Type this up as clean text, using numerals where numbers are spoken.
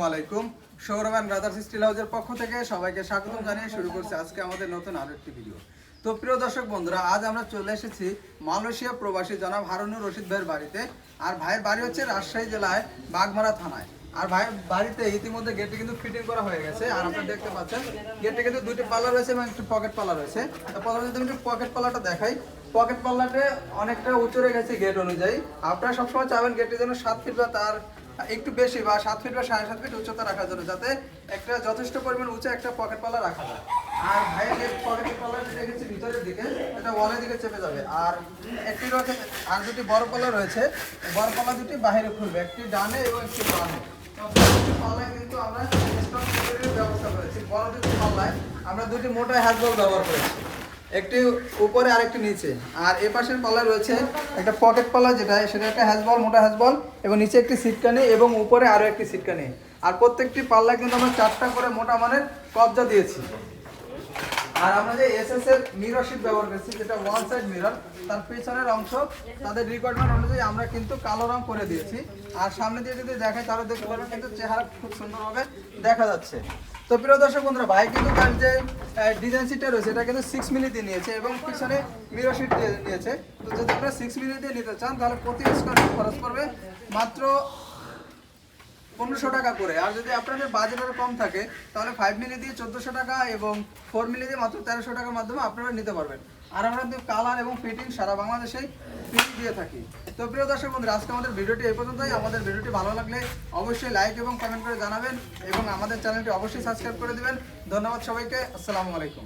আসসালামাইকুম Sourav brothers still হাউসের পক্ষ থেকে সবাইকে স্বাগতম জানিয়ে শুরু করছি আজকে আমাদের নতুন আরো একটি ভিডিও। তো প্রিয় দর্শক বন্ধুরা, আজ আমরা চলে এসেছি মালয়েশিয়া প্রবাসী জনাব হারুনুর রশিদ ভাইয়ের বাড়িতে। আর ভাইয়ের বাড়ি হচ্ছে রাজশাহী জেলায় বাগমারা থানায়। আর ভাইয়ের বাড়িতে ইতিমধ্যে গেটটি কিন্তু ফিটিং করা হয়ে গেছে। আর আপনারা দেখতে পাচ্ছেন গেটে কিন্তু দুটি পাল্লা রয়েছে এবং একটি পকেট পাল্লা রয়েছে। তো প্রথমে যদি আমি পকেট পাল্লাটা দেখাই, পকেট পাল্লাতে অনেকটা উঁচু রেখেছে গেট অনুযায়ী। আপনারা সবসময় চাবেন গেটটি যেন 7 ফিট বা তার একটু বেশি বা 7 ফিট বা 7.5 ফিট উচ্চতা রাখার জন্য, যাতে একটা যথেষ্ট পরিমাণ উঁচু একটা পকেট পাল্লা রাখা যায়। আর ভাইয়ের পকেট পাল্লাটা রেখেছি ভিতরের দিকে, এটা ওয়ালের দিকে চেপে যাবে। আর একটি রয়েছে, আর দুটি বড় পাল্লা রয়েছে, বড় পাল্লা দুটি বাইরে খুলবে, একটি ডানে এবং একটি বামে। পাল্লায় কিন্তু আমরা স্টক ব্যবস্থা করেছি। বড় দুটি পাল্লায় আমরা দুটি মোটা হ্যান্ডবল ব্যবহার করেছি, একটি উপরে আর একটি নিচে। আর এ পাশের পাল্লা রয়েছে একটা পকেট পাল্লা, সেটা একটা হ্যাজবল, মোটা হ্যাজবল, এবং নিচে একটি সিটকানি এবং উপরে আরও একটি সিটকানি। আর প্রত্যেকটি পাল্লায় কিন্তু আমরা 4টা করে মোটা মানের কবজা দিয়েছি। আর আমরা যে এসএস এর মিরর শীট ব্যবহার করেছি, যেটা ওয়ান সাইড মিরর, তার পেছনের অংশ তাদের রিকোয়ারমেন্ট অনুযায়ী আমরা কিন্তু কালো রং করে দিয়েছি। আর সামনে দিয়ে যদি দেখাই তাহলে দেখতে পারবেন কিন্তু চেহারা খুব সুন্দরভাবে দেখা যাচ্ছে। তো প্রিয় দর্শক বন্ধুরা, ভাই কিন্তু তার যে ডিজাইন শিটটা রয়েছে এটা কিন্তু 6 মিলি দিয়ে নিয়েছে এবং পিছনে মিরর শিট দিয়ে নিয়েছে। তো যদি আপনারা 6 মিলি দিয়ে নিতে চান তাহলে প্রতি স্কোয়ার ফিট খরচ পড়বে মাত্র 1500 টাকা করে। আর যদি আপনাদের বাজেট আরো কম থাকে তাহলে 5 মিলি দিয়ে 1400 টাকা এবং 4 মিলি দিয়ে মাত্র 1300 টাকার মাধ্যমে আপনারা নিতে পারবেন। আর আমরা কিন্তু কালার এবং ফিটিং সারা বাংলাদেশেই ফ্রি দিয়ে থাকি। তো প্রিয় দর্শক বন্ধুরা, আজকে আমাদের ভিডিওটি এই পর্যন্তই। আমাদের ভিডিওটি ভালো লাগলে অবশ্যই লাইক এবং কমেন্ট করে জানাবেন এবং আমাদের চ্যানেলটি অবশ্যই সাবস্ক্রাইব করে দিবেন। ধন্যবাদ সবাইকে, আসসালামু আলাইকুম।